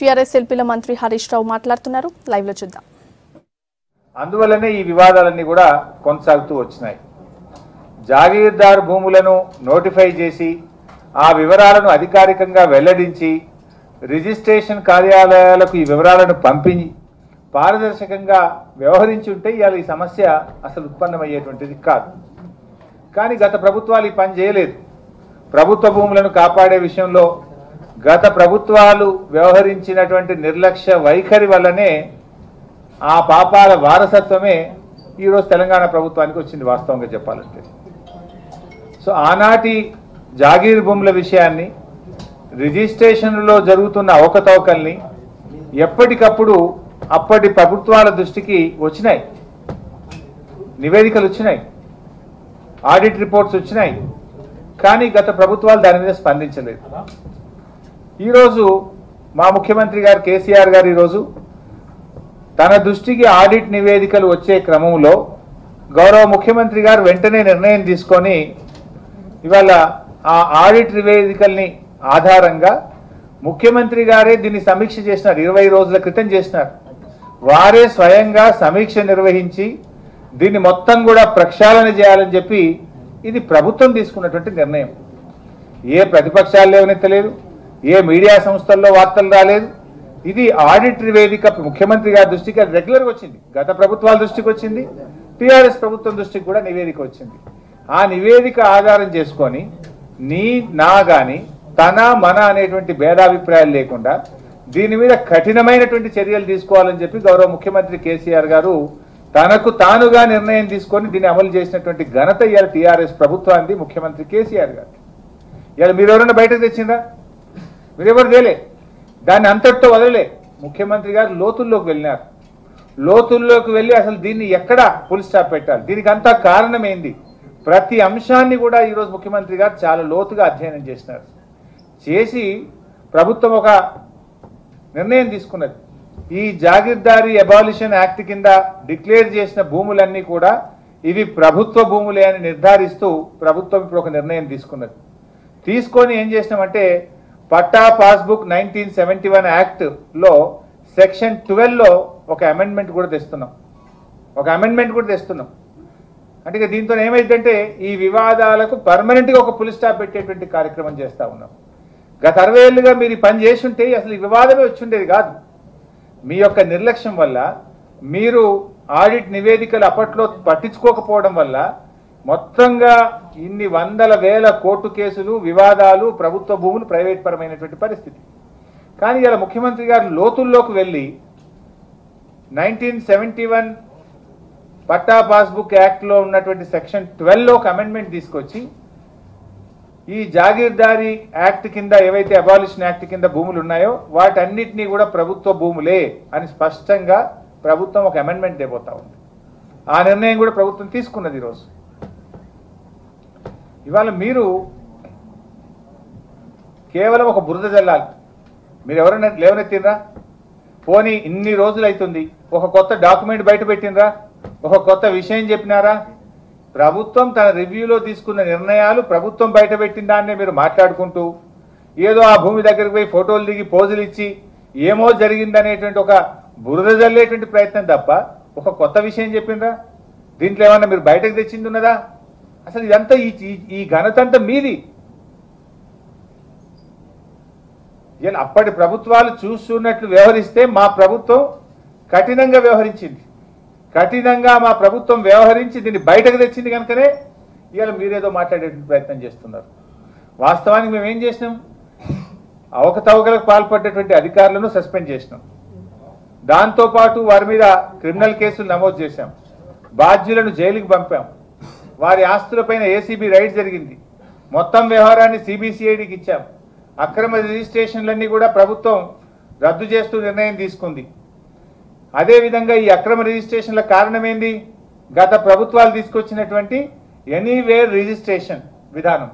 TRS ఎల్పీల మంత్రి హరీష్ రావు మాట్లాడుతున్నారు. Live లో చూద్దాం. అందువల్లనే ఈ వివాదాలన్నీ కూడా కొనసాగుతూ వచ్చినాయి. జాగీర్దార్ భూములను నోటిఫై చేసి ఆ వివరాలను అధికారికంగా వెల్లడించి రిజిస్ట్రేషన్ కార్యాలయాలకు ఈ వివరాలను పంపి పారదర్శకంగా వ్యవహరించి ఉంటే ఇవాళ ఈ సమస్య అసలు ఉత్పన్నమయ్యేటువంటిది కాదు. కానీ గత ప్రభుత్వాలు ఈ పని చేయలేదు. ప్రభుత్వ భూములను కాపాడే విషయంలో గత ప్రభుత్వాలు వ్యవహరించినటువంటి నిర్లక్ష్య వైఖరి వల్లనే ఆ పాపాల వారసత్వమే ఈరోజు తెలంగాణ ప్రభుత్వానికి వచ్చింది వాస్తవంగా చెప్పాలంటే. సో ఆనాటి జాగీర్ భూముల విషయాన్ని, రిజిస్ట్రేషన్లో జరుగుతున్న అవకతవకల్ని ఎప్పటికప్పుడు అప్పటి ప్రభుత్వాల దృష్టికి వచ్చినాయి, నివేదికలు వచ్చినాయి, ఆడిట్ రిపోర్ట్స్ వచ్చినాయి. కానీ గత ప్రభుత్వాలు దాని మీద స్పందించలేదు. ఈరోజు మా ముఖ్యమంత్రి గారు కేసీఆర్ గారు ఈరోజు తన దృష్టికి ఆడిట్ నివేదికలు వచ్చే క్రమంలో గౌరవ ముఖ్యమంత్రి గారు వెంటనే నిర్ణయం తీసుకొని ఇవాళ ఆ ఆడిట్ నివేదికల్ని ఆధారంగా ముఖ్యమంత్రి గారే దీన్ని సమీక్ష చేసినారు. 20 రోజుల క్రితం చేసినారు. వారే స్వయంగా సమీక్ష నిర్వహించి దీన్ని మొత్తం కూడా ప్రక్షాళన చేయాలని చెప్పి ఇది ప్రభుత్వం తీసుకున్నటువంటి నిర్ణయం. ఏ ప్రతిపక్షాలు లేవనెత్తలేదు, ఏ మీడియా సంస్థల్లో వార్తలు రాలేదు. ఇది ఆడిట్ నివేదిక ముఖ్యమంత్రి గారి దృష్టికి రెగ్యులర్గా వచ్చింది, గత ప్రభుత్వాల దృష్టికి వచ్చింది, టీఆర్ఎస్ ప్రభుత్వం దృష్టికి కూడా నివేదిక వచ్చింది. ఆ నివేదిక ఆధారం చేసుకొని నా కానీ తన మన అనేటువంటి భేదాభిప్రాయాలు లేకుండా దీని మీద కఠినమైనటువంటి చర్యలు తీసుకోవాలని చెప్పి గౌరవ ముఖ్యమంత్రి కేసీఆర్ గారు తనకు తానుగా నిర్ణయం తీసుకొని దీన్ని అమలు చేసినటువంటి ఘనత ఇవాళ టీఆర్ఎస్ ప్రభుత్వానికి, ముఖ్యమంత్రి కేసీఆర్ గారు. ఇవాళ మీరు ఎవరైనా బయటకు తెచ్చిందా? మీరెవరు తేలే. దాన్ని అంతటితో వదలలే. ముఖ్యమంత్రి గారు లోతుల్లోకి వెళ్ళినారు. లోతుల్లోకి వెళ్ళి అసలు దీన్ని ఎక్కడ ఫుల్ స్టాప్ పెట్టాలి, దీనికి అంతా కారణం ఏంది, ప్రతి అంశాన్ని కూడా ఈరోజు ముఖ్యమంత్రి గారు చాలా లోతుగా అధ్యయనం చేసినారు. చేసి ప్రభుత్వం ఒక నిర్ణయం తీసుకున్నది. ఈ జాగీర్దారీ అబాలిషన్ యాక్ట్ కింద డిక్లేర్ చేసిన భూములన్నీ కూడా ఇవి ప్రభుత్వ భూములే అని నిర్ధారిస్తూ ప్రభుత్వం ఇప్పుడు ఒక నిర్ణయం తీసుకున్నది. తీసుకొని ఏం చేసినామంటే పట్టా పాస్బుక్ 1971 యాక్ట్లో సెక్షన్ 12లో ఒక అమెండ్మెంట్ కూడా తెస్తున్నాం. అంటే దీంతో ఏమైందంటే ఈ వివాదాలకు పర్మనెంట్గా ఒక ఫుల్ స్టాప్ పెట్టేటువంటి కార్యక్రమం చేస్తూ ఉన్నాం. గత 60 ఏళ్ళుగా మీరు ఈ పని చేస్తుంటే అసలు ఈ వివాదమే వచ్చుండేది కాదు. మీ యొక్క నిర్లక్ష్యం వల్ల, మీరు ఆడిట్ నివేదికలు అప్పట్లో పట్టించుకోకపోవడం వల్ల మొత్తంగా ఇన్ని వందల వేల కోర్టు కేసులు, వివాదాలు, ప్రభుత్వ భూములు ప్రైవేట్ పరమైనటువంటి పరిస్థితి. కానీ ఇలా ముఖ్యమంత్రి గారు లోతుల్లోకి వెళ్ళి 1971 పట్టా పాస్బుక్ యాక్ట్లో ఉన్నటువంటి సెక్షన్ 12లో ఒక అమెండ్మెంట్ తీసుకొచ్చి ఈ జాగీర్దారీ యాక్ట్ కింద ఏవైతే అబాలిషన్ యాక్ట్ కింద భూములు ఉన్నాయో వాటన్నిటినీ కూడా ప్రభుత్వ భూములే అని స్పష్టంగా ప్రభుత్వం ఒక అమెండ్మెంట్ తేబోతా ఉంది. ఆ నిర్ణయం కూడా ప్రభుత్వం తీసుకున్నది. ఈరోజు ఇవాళ మీరు కేవలం ఒక బురద జల్లాలి. మీరు ఎవరైనా లేవనెత్తినరా? పోనీ ఇన్ని రోజులు అవుతుంది, ఒక కొత్త డాక్యుమెంట్ బయట పెట్టినరా? ఒక కొత్త విషయం చెప్పినారా? ప్రభుత్వం తన రివ్యూలో తీసుకున్న నిర్ణయాలు ప్రభుత్వం బయట పెట్టిన దాన్నే మీరు మాట్లాడుకుంటూ ఏదో ఆ భూమి దగ్గరికి పోయి ఫోటోలు దిగి పోజులు ఇచ్చి ఏమో జరిగిందనేటువంటి ఒక బురద జల్లేటువంటి ప్రయత్నం తప్ప ఒక కొత్త విషయం చెప్పినరా? దీంట్లో ఏమన్నా మీరు బయటకు తెచ్చింది ఉన్నదా? అసలు ఇదంతా ఈ ఘనత అంతా మీది. అప్పటి ప్రభుత్వాలు చూస్తున్నట్లు వ్యవహరిస్తే మా ప్రభుత్వం కఠినంగా వ్యవహరించింది. కఠినంగా మా ప్రభుత్వం వ్యవహరించి దీన్ని బయటకు తెచ్చింది కనుకనే ఇవాళ మీరేదో మాట్లాడే ప్రయత్నం చేస్తున్నారు. వాస్తవానికి మేము ఏం చేసినాం? అవకతవకలకు పాల్పడ్డటువంటి అధికారులను సస్పెండ్ చేసినాం. దాంతోపాటు వారి మీద క్రిమినల్ కేసులు నమోదు చేశాం. బాధ్యులను జైలుకి పంపాం. వారి ఆస్తులపైన ఏసీబీ రైడ్ జరిగింది. మొత్తం వ్యవహారాన్ని సిబిసిఐడికి ఇచ్చాం. అక్రమ రిజిస్ట్రేషన్లన్నీ కూడా ప్రభుత్వం రద్దు చేస్తూ నిర్ణయం తీసుకుంది. అదేవిధంగా ఈ అక్రమ రిజిస్ట్రేషన్ల కారణమేంది? గత ప్రభుత్వాలు తీసుకొచ్చినటువంటి ఎనీవేర్ రిజిస్ట్రేషన్ విధానం.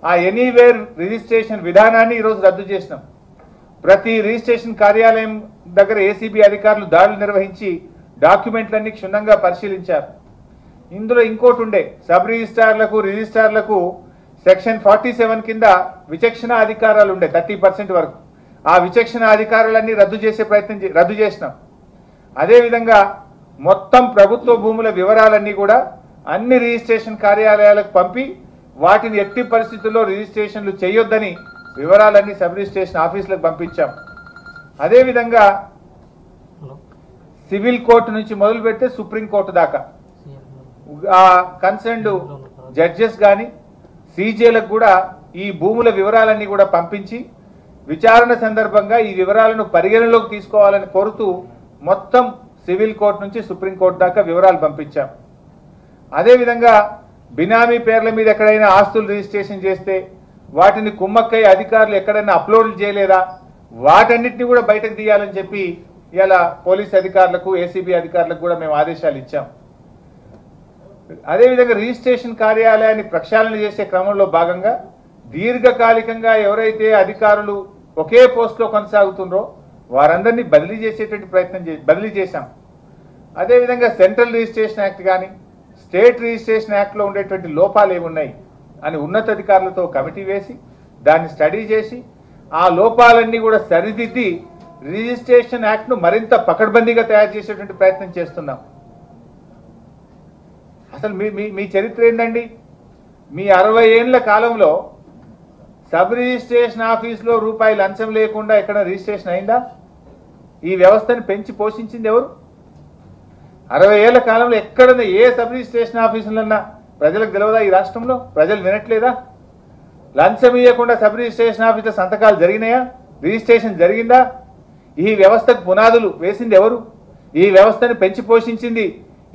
ఆ ఎనీవేర్ రిజిస్ట్రేషన్ విధానాన్ని ఈరోజు రద్దు చేసినాం. ప్రతి రిజిస్ట్రేషన్ కార్యాలయం దగ్గర ఏసీబీ అధికారులు దాడులు నిర్వహించి డాక్యుమెంట్లన్నీ క్షుణ్ణంగా పరిశీలించారు. ఇందులో ఇంకోటి ఉండే, సబ్ రిజిస్ట్రార్లకు సెక్షన్ 47 కింద విచక్షణ అధికారాలు ఉండే 30% వరకు. ఆ విచక్షణ అధికారులన్నీ రద్దు చేసినాం. అదేవిధంగా మొత్తం ప్రభుత్వ భూముల వివరాలన్నీ కూడా అన్ని రిజిస్ట్రేషన్ కార్యాలయాలకు పంపి వాటిని ఎట్టి పరిస్థితుల్లో రిజిస్ట్రేషన్లు చేయొద్దని వివరాలన్నీ సబ్ రిజిస్ట్రేషన్ ఆఫీసులకు పంపించాం. అదేవిధంగా సివిల్ కోర్టు నుంచి మొదలు పెడితే సుప్రీంకోర్టు దాకా కన్సర్న్డ్ జడ్జెస్ కానీ సీజేలకు కూడా ఈ భూముల వివరాలన్నీ కూడా పంపించి విచారణ సందర్భంగా ఈ వివరాలను పరిగణలోకి తీసుకోవాలని కోరుతూ మొత్తం సివిల్ కోర్టు నుంచి సుప్రీంకోర్టు దాకా వివరాలు పంపించాం. అదేవిధంగా బినామీ పేర్ల మీద ఎక్కడైనా ఆస్తులు రిజిస్ట్రేషన్ చేస్తే వాటిని కుమ్మక్కై అధికారులు ఎక్కడైనా అప్లోడ్లు చేయలేదా వాటన్నిటిని కూడా బయటకు తీయాలని చెప్పి ఇలా పోలీస్ అధికారులకు ఏసీబీ అధికారులకు కూడా మేము ఆదేశాలు ఇచ్చాం. అదేవిధంగా రిజిస్ట్రేషన్ కార్యాలయాన్ని ప్రక్షాళన చేసే క్రమంలో భాగంగా దీర్ఘకాలికంగా ఎవరైతే అధికారులు ఒకే పోస్టులో కొనసాగుతుండ్రో వారందరినీ బదిలీ చేశాం. అదేవిధంగా సెంట్రల్ రిజిస్ట్రేషన్ యాక్ట్ కానీ స్టేట్ రిజిస్ట్రేషన్ యాక్ట్లో ఉండేటువంటి లోపాలు ఏమున్నాయి అని ఉన్నతాధికారులతో కమిటీ వేసి దాన్ని స్టడీ చేసి ఆ లోపాలన్నీ కూడా సరిదిద్ది రిజిస్ట్రేషన్ యాక్ట్ను మరింత పకడ్బందీగా తయారు చేసేటువంటి ప్రయత్నం చేస్తున్నాం. అసలు మీ చరిత్ర ఏందండి? మీ 60 ఏళ్ల కాలంలో సబ్ రిజిస్ట్రేషన్ ఆఫీస్లో రూపాయి లంచం లేకుండా ఎక్కడ రిజిస్ట్రేషన్ అయిందా? ఈ వ్యవస్థను పెంచి పోషించింది ఎవరు? 60 ఏళ్ల కాలంలో ఎక్కడన్నా ఏ సబ్ రిజిస్ట్రేషన్ ఆఫీసులన్నా ప్రజలకు తెలియదా? ఈ రాష్ట్రంలో ప్రజలు వినట్లేదా? లంచం ఇవ్వకుండా సబ్ రిజిస్ట్రేషన్ ఆఫీసులో సంతకాలు జరిగినాయా? రిజిస్ట్రేషన్ జరిగిందా? ఈ వ్యవస్థకు పునాదులు వేసింది ఎవరు? ఈ వ్యవస్థను పెంచి పోషించింది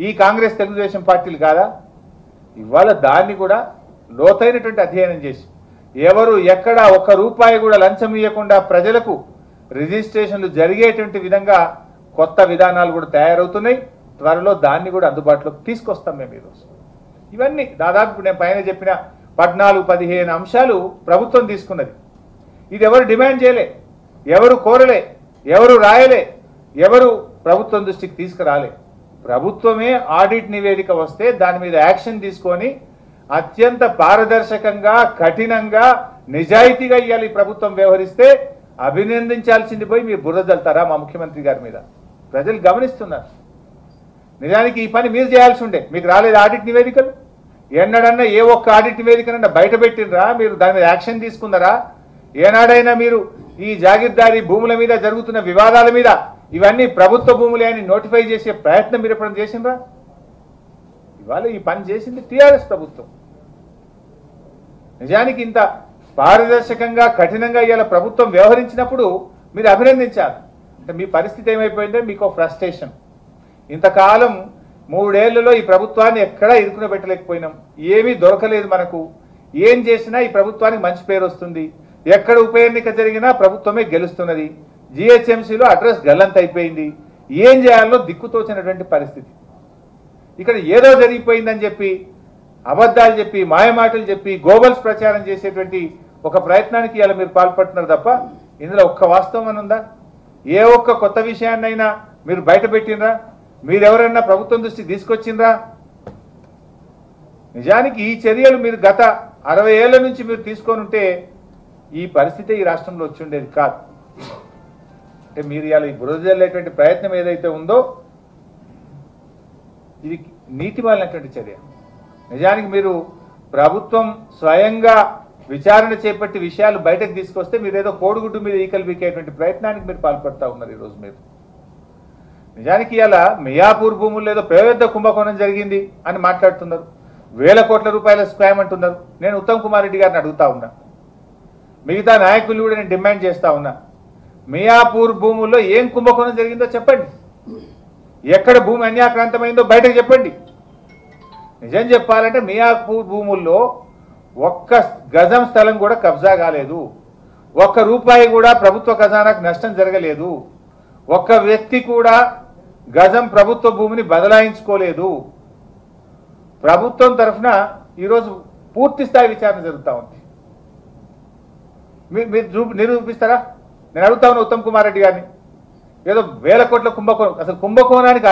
ఈ కాంగ్రెస్ తెలుగుదేశం పార్టీలు కాదా? ఇవాళ దాన్ని కూడా లోతైనటువంటి అధ్యయనం చేసి ఎవరు ఎక్కడ ఒక్క రూపాయి కూడా లంచం ఇవ్వకుండా ప్రజలకు రిజిస్ట్రేషన్లు జరిగేటువంటి విధంగా కొత్త విధానాలు కూడా తయారవుతున్నాయి. త్వరలో దాన్ని కూడా అందుబాటులోకి తీసుకొస్తాం మేము ఈరోజు. ఇవన్నీ దాదాపు నేను పైన చెప్పిన 14-15 అంశాలు ప్రభుత్వం తీసుకున్నది. ఇది ఎవరు డిమాండ్ చేయలే, ఎవరు కోరలే, ఎవరు రాయలే, ఎవరు ప్రభుత్వం దృష్టికి తీసుకురాలే. ప్రభుత్వమే ఆడిట్ నివేదిక వస్తే దాని మీద యాక్షన్ తీసుకొని అత్యంత పారదర్శకంగా కఠినంగా నిజాయితీగా ఇవ్వాలి ప్రభుత్వం వ్యవహరిస్తే అభినందించాల్సింది పోయి మీరు బుర్ర జల్తారా మా ముఖ్యమంత్రి గారి మీద? ప్రజలు గమనిస్తున్నారు. నిజానికి ఈ పని మీరు చేయాల్సి ఉండే. మీకు రాలేదు ఆడిట్ నివేదికలు? ఎన్నడన్నా ఏ ఒక్క ఆడిట్ నివేదికనన్నా బయట పెట్టినరా? మీరు దాని మీద యాక్షన్ తీసుకున్నారా? ఏనాడైనా మీరు ఈ జాగీర్దారీ భూముల మీద జరుగుతున్న వివాదాల మీద ఇవన్నీ ప్రభుత్వ భూములే అని నోటిఫై చేసే ప్రయత్నం మీరు ఎప్పుడైనా చేసిండ్రా? ఇవాళ ఈ పని చేసింది టీఆర్ఎస్ ప్రభుత్వం. నిజానికి ఇంత పారదర్శకంగా కఠినంగా ఇవాళ ప్రభుత్వం వ్యవహరించినప్పుడు మీరు అభినందించాలి. అంటే మీ పరిస్థితి ఏమైపోయిందో మీకు ఫ్రస్ట్రేషన్. ఇంతకాలం 3 ఏళ్లలో ఈ ప్రభుత్వాన్ని ఎక్కడా ఇరుకున పెట్టలేకపోయినాం. ఏమీ దొరకలేదు మనకు. ఏం చేసినా ఈ ప్రభుత్వానికి మంచి పేరు వస్తుంది. ఎక్కడ ఉప ఎన్నిక జరిగినా ప్రభుత్వమే గెలుస్తున్నది. జిహెచ్ఎంసీలో అడ్రస్ గల్లంత అయిపోయింది. ఏం చేయాలో దిక్కుతోచినటువంటి పరిస్థితి. ఇక్కడ ఏదో జరిగిపోయిందని చెప్పి అబద్ధాలు చెప్పి మాయమాటలు చెప్పి గోబల్స్ ప్రచారం చేసేటువంటి ఒక ప్రయత్నానికి ఇలా మీరు పాల్పడుతున్నారు తప్ప ఇందులో ఒక్క వాస్తవం అని ఉందా? ఏ ఒక్క కొత్త విషయాన్నైనా మీరు బయట పెట్టినరా? మీరెవరన్నా ప్రభుత్వం దృష్టికి తీసుకొచ్చిండ్రా? నిజానికి ఈ చర్యలు మీరు గత 60 ఏళ్ల నుంచి మీరు తీసుకొని ఉంటే ఈ పరిస్థితి ఈ రాష్ట్రంలో వచ్చి ఉండేది కాదు. అంటే మీరు ఇలా ఈ బురద జల్లేటువంటి ప్రయత్నం ఏదైతే ఉందో ఇది నీతిమాలినటువంటి చర్య. నిజానికి మీరు ప్రభుత్వం స్వయంగా విచారణ చేపట్టి విషయాలు బయటకు తీసుకొస్తే మీరు ఏదో కోడిగుడ్డు మీద ఈకలు బీకేటువంటి ప్రయత్నానికి మీరు పాల్పడతా ఉన్నారు ఈరోజు. మీరు నిజానికి ఇలా మియాపూర్ భూముల్లో ఏదో పెద్ద కుంభకోణం జరిగింది అని మాట్లాడుతున్నారు. 1000 కోట్ల రూపాయల స్కామ్ అంటున్నారు. నేను ఉత్తమ్ కుమార్ రెడ్డి గారిని అడుగుతా ఉన్నా, మిగతా నాయకులు కూడా నేను డిమాండ్ చేస్తా ఉన్నా, మియాపూర్ భూముల్లో ఏం కుంభకోణం జరిగిందో చెప్పండి. ఎక్కడ భూమి అన్యాక్రాంతమైందో బయటకు చెప్పండి. నిజం చెప్పాలంటే మియాపూర్ భూముల్లో ఒక్క గజం స్థలం కూడా కబ్జా కాలేదు. ఒక్క రూపాయి కూడా ప్రభుత్వ ఖజానాకు నష్టం జరగలేదు. ఒక్క వ్యక్తి కూడా గజం ప్రభుత్వ భూమిని బదలాయించుకోలేదు. ప్రభుత్వం తరఫున ఈరోజు పూర్తి స్థాయి విచారణ జరుగుతూ ఉంది. మీరు నిరూపిస్తారా? నేను అడుగుతా ఉన్నా ఉత్తమ్ కుమార్ రెడ్డి గారిని. ఏదో 1000 కోట్ల కుంభకోణం. అసలు కుంభకోణానికి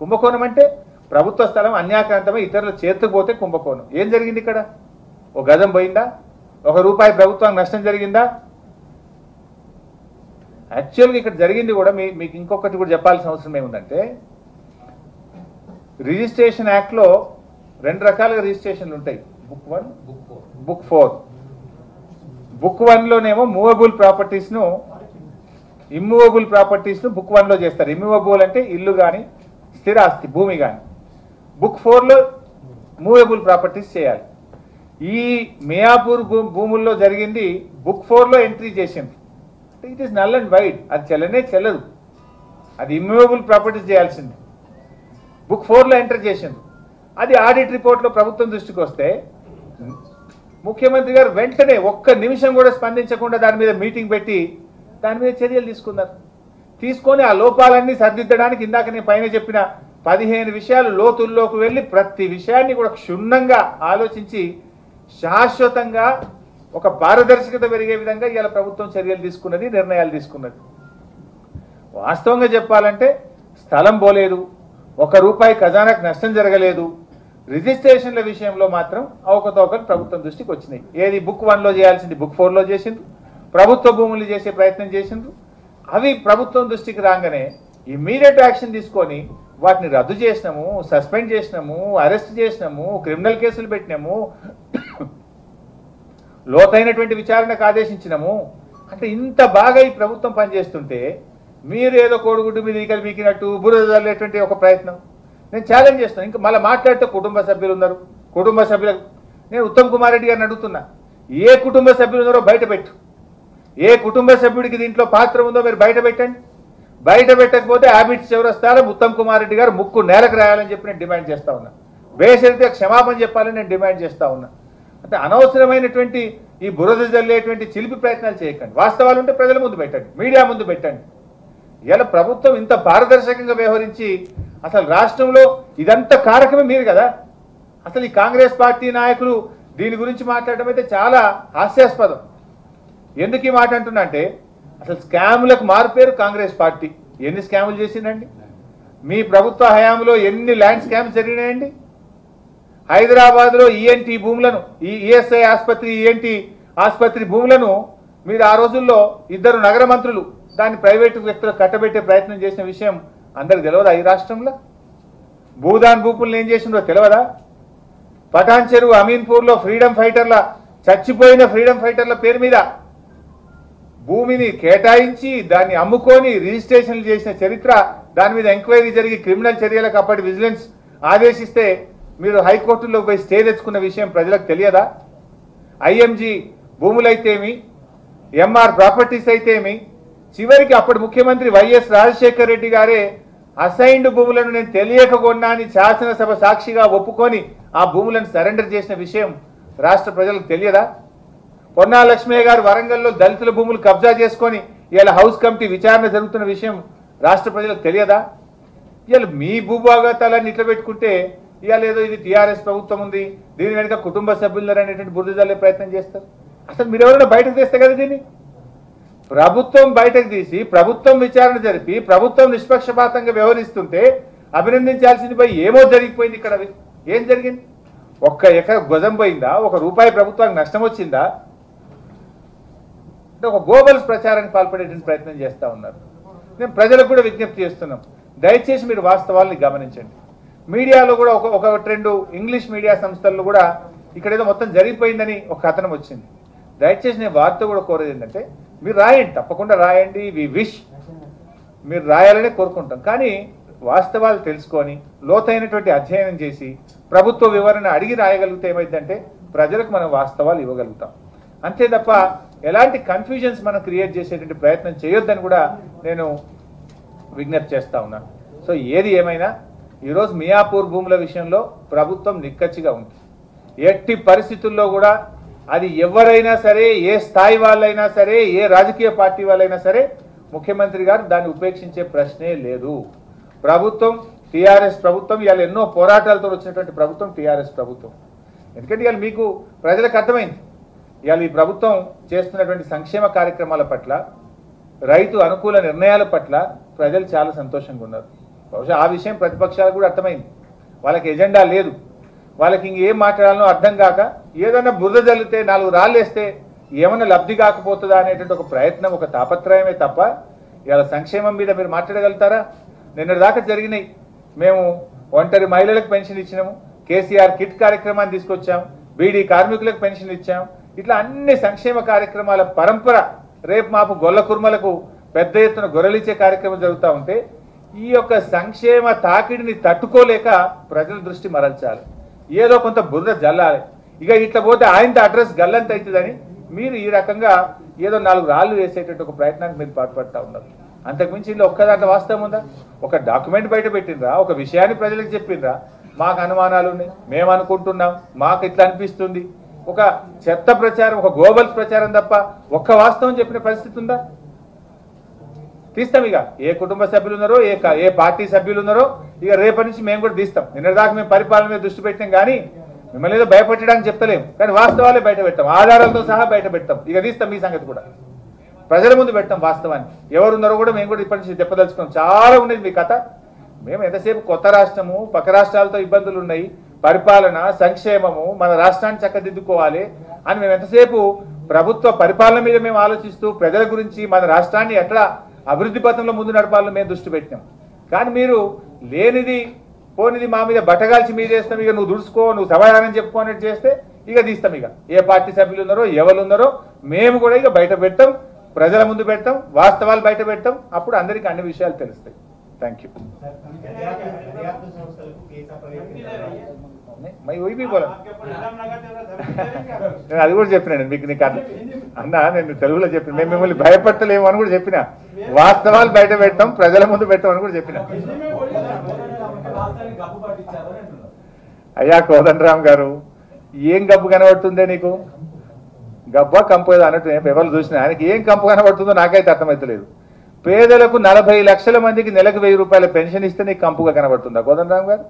కుంభకోణం అంటే ప్రభుత్వ స్థలం అన్యాక్రాంతమై ఇతరుల చేతికి పోతే కుంభకోణం. ఏం జరిగింది ఇక్కడ? ఒక గజం పోయిందా? ఒక రూపాయి ప్రభుత్వానికి నష్టం జరిగిందా? యాక్చువల్గా ఇక్కడ జరిగింది కూడా మీకు ఇంకొకటి కూడా చెప్పాల్సిన అవసరం ఏముందంటే, రిజిస్ట్రేషన్ యాక్ట్లో 2 రకాలుగా రిజిస్ట్రేషన్లు ఉంటాయి, బుక్ 1, బుక్ 4. బుక్ 1లోనేమో మూవబుల్ ప్రాపర్టీస్ను, ఇమ్మూవబుల్ ప్రాపర్టీస్ను బుక్ 1లో చేస్తారు. ఇమ్మూవబుల్ అంటే ఇల్లు కానీ స్థిరాస్తి భూమి కానీ. బుక్ 4లో మూవబుల్ ప్రాపర్టీస్ చేయాలి. ఈ మియాపూర్ భూముల్లో జరిగింది బుక్ 4లో ఎంట్రీ చేసింది. It is null and wide, అది చెల్లదు, అది ఇమ్మూవబుల్ ప్రాపర్టీస్ చేయాల్సింది. బుక్ 4లో ఎంటర్ చేసింది. అది ఆడిట్ రిపోర్ట్లో ప్రభుత్వం దృష్టికి వస్తే ముఖ్యమంత్రి గారు వెంటనే ఒక్క నిమిషం కూడా స్పందించకుండా దాని మీద మీటింగ్ పెట్టి దాని మీద చర్యలు తీసుకున్నారు. తీసుకొని ఆ లోపాలన్నీ సరిదిద్దడానికి ఇందాక నేను పైన చెప్పిన 15 విషయాలు లోతుల్లోకి వెళ్ళి ప్రతి విషయాన్ని కూడా క్షుణ్ణంగా ఆలోచించి శాశ్వతంగా ఒక పారదర్శకత పెరిగే విధంగా ఇవాళ ప్రభుత్వం చర్యలు తీసుకున్నది, నిర్ణయాలు తీసుకున్నది. వాస్తవంగా చెప్పాలంటే స్థలం పోలేదు, ₹1 ఖజానాకు నష్టం జరగలేదు. రిజిస్ట్రేషన్ల విషయంలో మాత్రం అవకతవకలు ప్రభుత్వం దృష్టికి వచ్చినాయి. ఏది బుక్ 1లో చేయాల్సింది బుక్ 4లో చేసిండ్రు, ప్రభుత్వ భూములు చేసే ప్రయత్నం చేసిండ్రు. అవి ప్రభుత్వం దృష్టికి రాగానే ఇమ్మీడియట్ యాక్షన్ తీసుకొని వాటిని రద్దు చేసినాము, సస్పెండ్ చేసినాము, అరెస్ట్ చేసినాము, క్రిమినల్ కేసులు పెట్టినాము, లోతైనటువంటి విచారణకు ఆదేశించినాము. అంటే ఇంత బాగా ఈ ప్రభుత్వం పనిచేస్తుంటే మీరు ఏదో కోడిగుడ్డు మీద ఈకలు మీకినట్టు బురద చల్లేటువంటి ఒక ప్రయత్నం నేను ఛాలెంజ్ చేస్తున్నాను. ఇంకా మళ్ళీ మాట్లాడితే కుటుంబ సభ్యులు ఉన్నారు, కుటుంబ సభ్యులకు నేను ఉత్తమ్ కుమార్ రెడ్డి గారిని అడుగుతున్నా, ఏ కుటుంబ సభ్యులు ఉన్నారో బయట పెట్టు. ఏ కుటుంబ సభ్యుడికి దీంట్లో పాత్ర ఉందో మీరు బయట పెట్టండి. బయట పెట్టకపోతే హ్యాబిట్స్ చివరస్తారా ఉత్తమ్ కుమార్ రెడ్డి గారు ముక్కు నేలకు రాయాలని చెప్పి నేను డిమాండ్ చేస్తా ఉన్నా. బేసరితే క్షమాపణ చెప్పాలని నేను డిమాండ్ చేస్తా ఉన్నా. అంటే అనవసరమైనటువంటి ఈ బురద జల్లేటువంటి చిలిపి ప్రయత్నాలు చేయకండి. వాస్తవాలు ఉంటే ప్రజల ముందు పెట్టండి, మీడియా ముందు పెట్టండి. ఇలా ప్రభుత్వం ఇంత పారదర్శకంగా వ్యవహరించి అసలు రాష్ట్రంలో ఇదంతా కారకమే మీరు కదా. అసలు ఈ కాంగ్రెస్ పార్టీ నాయకులు దీని గురించి మాట్లాడడం అయితే చాలా హాస్యాస్పదం. ఎందుకు ఈ మాట అంటున్నా అంటే అసలు స్కాములకు మారుపేరు కాంగ్రెస్ పార్టీ. ఎన్ని స్కాములు చేసిందండి మీ ప్రభుత్వ హయాంలో? ఎన్ని ల్యాండ్ స్కామ్స్ జరిగినాయండి? హైదరాబాద్లో ఈఎన్టీ భూములను, ఈ ఈఎస్ఐ ఆసుపత్రి ఈఎన్టీ ఆసుపత్రి భూములను మీరు ఆ రోజుల్లో 2 నగర మంత్రులు దాన్ని ప్రైవేటు వ్యక్తులకు కట్టబెట్టే ప్రయత్నం చేసిన విషయం అందరికి తెలియదా? ఈ రాష్ట్రంలో భూదాన్ భూపులను ఏం చేసిందో తెలియదా? పటాన్ చెరువు అమీన్పూర్లో ఫ్రీడమ్ ఫైటర్ల చచ్చిపోయిన ఫ్రీడమ్ ఫైటర్ల పేరు మీద భూమిని కేటాయించి దాన్ని అమ్ముకొని రిజిస్ట్రేషన్లు చేసిన చరిత్ర, దాని మీద ఎంక్వైరీ జరిగి క్రిమినల్ చర్యలకు అప్పటి విజిలెన్స్ ఆదేశిస్తే మీరు హైకోర్టులో పోయి స్టే తెచ్చుకున్న విషయం ప్రజలకు తెలియదా? ఐఎంజీ భూములైతేమి, ఎంఆర్ ప్రాపర్టీస్ అయితేమి, చివరికి అప్పటి ముఖ్యమంత్రి వైఎస్ రాజశేఖర్ రెడ్డి గారే అసైన్డ్ భూములను నేను తెలియక కొన్నా అని శాసనసభ సాక్షిగా ఒప్పుకొని ఆ భూములను సరెండర్ చేసిన విషయం రాష్ట్ర ప్రజలకు తెలియదా? పొన్నా లక్ష్మయ్య గారు వరంగల్లో దళితుల భూములు కబ్జా చేసుకొని ఇవాళ హౌస్ కమిటీ విచారణ జరుగుతున్న విషయం రాష్ట్ర ప్రజలకు తెలియదా? ఇవాళ మీ భూభాగతాలన్నీ ఇట్లా పెట్టుకుంటే ఇవాళ ఏదో ఇది టీఆర్ఎస్ ప్రభుత్వం ఉంది, దీని వెనుక కుటుంబ సభ్యులు అనేటువంటి బురద జల్లే ప్రయత్నం చేస్తారు. అసలు మీరు ఎవరైనా బయటకు తీస్తే కదా దీన్ని? ప్రభుత్వం బయటకు తీసి ప్రభుత్వం విచారణ జరిపి ప్రభుత్వం నిష్పక్షపాతంగా వ్యవహరిస్తుంటే అభినందించాల్సింది పోయి ఏమో జరిగిపోయింది. ఇక్కడ ఏం జరిగింది? 1 ఎకరా గజం పోయిందా? ₹1 ప్రభుత్వానికి నష్టం వచ్చిందా? అంటే ఒక గోబల్స్ ప్రచారానికి పాల్పడేటువంటి ప్రయత్నం చేస్తూ ఉన్నారు. నేను ప్రజలకు కూడా విజ్ఞప్తి చేస్తున్నాం, దయచేసి మీరు వాస్తవాల్ని గమనించండి. మీడియాలో కూడా ఒక 2 ఇంగ్లీష్ మీడియా సంస్థల్లో కూడా ఇక్కడేదో మొత్తం జరిగిపోయిందని ఒక కథనం వచ్చింది. దయచేసి నేను వారితో కూడా కోరేది ఏంటంటే మీరు రాయండి, తప్పకుండా రాయండి, వి విష్ మీరు రాయాలనే కోరుకుంటాం. కానీ వాస్తవాలు తెలుసుకొని లోతైనటువంటి అధ్యయనం చేసి ప్రభుత్వ వివరణ అడిగి రాయగలిగితే ఏమైందంటే ప్రజలకు మనం వాస్తవాలు ఇవ్వగలుగుతాం. అంతే తప్ప ఎలాంటి కన్ఫ్యూజన్స్ మనం క్రియేట్ చేసేటువంటి ప్రయత్నం చేయొద్దని కూడా నేను విజ్ఞప్తి చేస్తా ఉన్నాను. సో ఏది ఏమైనా ఈరోజు మియాపూర్ భూముల విషయంలో ప్రభుత్వం నిక్కచ్చిగా ఉంది. ఎట్టి పరిస్థితుల్లో కూడా అది ఎవరైనా సరే, ఏ స్థాయి వాళ్ళైనా సరే, ఏ రాజకీయ పార్టీ వాళ్ళైనా సరే, ముఖ్యమంత్రి గారు దాన్ని ఉపేక్షించే ప్రశ్నే లేదు. ప్రభుత్వం టీఆర్ఎస్ ప్రభుత్వం ఇవాళ ఎన్నో పోరాటాలతో వచ్చినటువంటి ప్రభుత్వం టీఆర్ఎస్ ప్రభుత్వం. ఎందుకంటే ఇవాళ మీకు ప్రజలకు అర్థమైంది, ఇవాళ ఈ ప్రభుత్వం చేస్తున్నటువంటి సంక్షేమ కార్యక్రమాల పట్ల, రైతు అనుకూల నిర్ణయాల పట్ల ప్రజలు చాలా సంతోషంగా ఉన్నారు. బహుశా ఆ విషయం ప్రతిపక్షాలకు కూడా అర్థమైంది. వాళ్ళకి ఎజెండా లేదు, వాళ్ళకి ఇంకేం మాట్లాడాలో అర్థం కాక ఏదైనా బురద జల్లితే 4 రాళ్ళు వేస్తే ఏమన్నా లబ్ధి కాకపోతుందా అనేటువంటి ఒక ప్రయత్నం, ఒక తాపత్రయమే తప్ప ఇవాళ సంక్షేమం మీద మీరు మాట్లాడగలుగుతారా? నిన్నటిదాకా జరిగినాయి. మేము ఒంటరి మహిళలకు పెన్షన్ ఇచ్చినాము, కేసీఆర్ కిట్ కార్యక్రమాన్ని తీసుకొచ్చాం, బీడీ కార్మికులకు పెన్షన్ ఇచ్చాం. ఇట్లా అన్ని సంక్షేమ కార్యక్రమాల పరంపర రేపు మాపు గొల్ల కుర్మలకు పెద్ద ఎత్తున గొర్రెలిచ్చే కార్యక్రమం జరుగుతూ ఉంటే ఈ యొక్క సంక్షేమ తాకిడిని తట్టుకోలేక ప్రజల దృష్టి మరల్చాలి, ఏదో కొంత బురద జల్లాలి. ఇక ఇట్లా పోతే ఆయనతో అడ్రస్ గల్లంత అవుతుందని మీరు ఈ రకంగా ఏదో 4 రాళ్ళు వేసేటట్టు ఒక ప్రయత్నానికి మీరు పాటుపడతా ఉన్నారు. అంతకుమించి ఇందులో ఒక్క దాంట్లో వాస్తవం ఉందా? ఒక డాక్యుమెంట్ బయట పెట్టినరా? ఒక విషయాన్ని ప్రజలకు చెప్పిండ్రా? మాకు అనుమానాలు ఉన్నాయి, మేము అనుకుంటున్నాం, మాకు ఇట్లా అనిపిస్తుంది, ఒక చెత్త ప్రచారం, ఒక గోబల్స్ ప్రచారం తప్ప ఒక్క వాస్తవం చెప్పిన పరిస్థితి ఉందా? తీస్తాం. ఇక ఏ కుటుంబ సభ్యులు ఉన్నారో, ఏ పార్టీ సభ్యులు ఉన్నారో ఇక రేపటి నుంచి మేము కూడా తీస్తాం. నిన్నటిదాకా మేము పరిపాలన మీద దృష్టి పెట్టాం కానీ మిమ్మల్ని ఏదో భయపెట్టడానికి చెప్తలేము, కానీ వాస్తవాలే బయట పెట్టాం, ఆధారాలతో సహా బయట పెట్టాం. ఇక తీస్తాం, ఈ సంగతి కూడా ప్రజల ముందు పెట్టాం. వాస్తవాన్ని ఎవరున్నారో కూడా మేము కూడా ఇప్పటి నుంచి చెప్పదలుచుకున్నాం. చాలా ఉండేది మీ కథ. మేము ఎంతసేపు కొత్త రాష్ట్రము, పక్క రాష్ట్రాలతో ఇబ్బందులు ఉన్నాయి, పరిపాలన, సంక్షేమము, మన రాష్ట్రాన్ని చక్కదిద్దుకోవాలి అని మేము ఎంతసేపు ప్రభుత్వ పరిపాలన మీద మేము ఆలోచిస్తూ ప్రజల గురించి మన రాష్ట్రాన్ని ఎట్లా అభివృద్ధి పథంలో ముందు నడపాలని మేము దృష్టి పెట్టినాం. కానీ మీరు లేనిది పోనిది మా మీద బట్టగాల్చి మీరు చేస్తాం, ఇక నువ్వు దుడుచుకో, నువ్వు సమాధానం చెప్పుకో అన్నట్టు చేస్తే ఇక తీస్తాం. ఇక ఏ పార్టీ సభ్యులు ఉన్నారో, ఎవరు ఉన్నారో మేము కూడా ఇక బయట పెట్టాం, ప్రజల ముందు పెట్టాం, వాస్తవాలు బయట పెట్టాం. అప్పుడు అందరికీ అన్ని విషయాలు తెలుస్తాయి. Thank you. నేను అది కూడా చెప్పినాను మీకు, నీకు అన్నా నేను తెలుగులో చెప్పిన, మేము మిమ్మల్ని భయపెట్టలేము అని కూడా చెప్పిన, వాస్తవాలు బయట పెట్టాం, ప్రజల ముందు పెట్టామని కూడా చెప్పిన. అయ్యా కోదండరామ్ గారు, ఏం గబ్బు కనబడుతుందే నీకు? గబ్బా కంపు ఏదో అన్నట్టు ఎవరు చూసినా ఆయనకి ఏం కంపు కనబడుతుందో నాకైతే అర్థమవుతలేదు. పేదలకు 40 లక్షల మందికి నెలకు 1000 రూపాయల పెన్షన్ ఇస్తే నీకు కంపుగా కనబడుతుందా కోదండరామ్ గారు?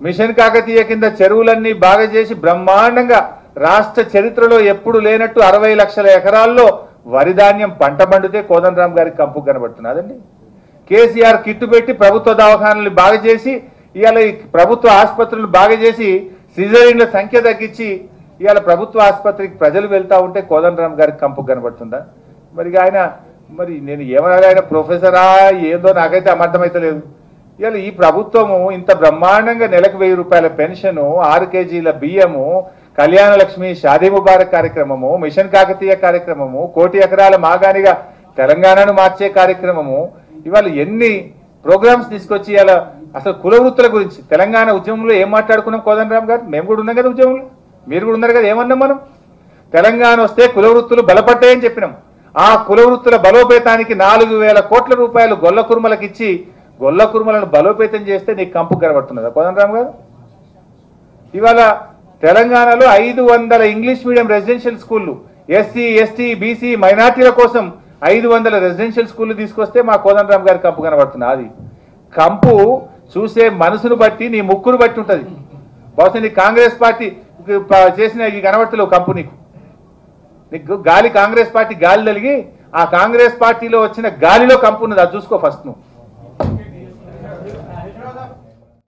మిషన్ కాకతీయ కింద చెరువులన్నీ బాగా చేసి బ్రహ్మాండంగా రాష్ట్ర చరిత్రలో ఎప్పుడు లేనట్టు 60 లక్షల ఎకరాల్లో వరి ధాన్యం పంట పండితే కోదండరామ్ గారికి కంపు కనబడుతున్నదండి. కేసీఆర్ కిట్టు పెట్టి ప్రభుత్వ దవాఖానాలు బాగా చేసి ఇవాళ ప్రభుత్వ ఆసుపత్రులు బాగా చేసి సిజరీన్ల సంఖ్య తగ్గించి ఇవాళ ప్రభుత్వ ఆసుపత్రికి ప్రజలు వెళ్తా ఉంటే కోదండరామ్ గారికి కంపు కనబడుతుందా? మరి ఆయన మరి నేను ఏమన్నా ఆయన ప్రొఫెసరా ఏందో నాకైతే అర్థమైతలేదు. ఇవాళ ఈ ప్రభుత్వము ఇంత బ్రహ్మాండంగా నెలకు 1000 రూపాయల పెన్షను, 6 కేజీల బియ్యము, కళ్యాణ లక్ష్మి, షాదీ ముబారక్ కార్యక్రమము, మిషన్ కాకతీయ కార్యక్రమము, 1 కోటి ఎకరాల మాగానిగా తెలంగాణను మార్చే కార్యక్రమము, ఇవాళ ఎన్ని ప్రోగ్రామ్స్ తీసుకొచ్చి ఇవాళ అసలు కుల వృత్తుల గురించి తెలంగాణ ఉద్యమంలో ఏం మాట్లాడుకున్నాం కోదండరామ్ గారు? మేము కూడా ఉన్నాం కదా ఉద్యమంలో, మీరు కూడా ఉన్నారు కదా. ఏమన్నాం మనం? తెలంగాణ వస్తే కుల వృత్తులు బలపడ్డాయని చెప్పినాం. ఆ కుల వృత్తుల బలోపేతానికి 4000 కోట్ల రూపాయలు గొల్ల కుర్మలకు ఇచ్చి గొల్ల కుర్మలను బలోపేతం చేస్తే నీకు కంపు కనబడుతున్నదా కోదండరామ్ గారు? ఇవాళ తెలంగాణలో 500 ఇంగ్లీష్ మీడియం రెసిడెన్షియల్ స్కూళ్ళు, ఎస్సీ, ఎస్టీ, బీసీ మైనార్టీల కోసం 500 రెసిడెన్షియల్ స్కూళ్ళు తీసుకొస్తే మా కోదండరామ్ గారి కంపు కనబడుతున్నా? అది కంపు చూసే మనసును బట్టి, నీ ముక్కును బట్టి ఉంటుంది. బహుశా నీ కాంగ్రెస్ పార్టీ చేసిన ఈ కనబడతలేవు కంపు. నీకు గాలి, కాంగ్రెస్ పార్టీ గాలి తలిగి ఆ కాంగ్రెస్ పార్టీలో వచ్చిన గాలిలో కంపు ఉన్నది, అది చూసుకో ఫస్ట్ నువ్వు.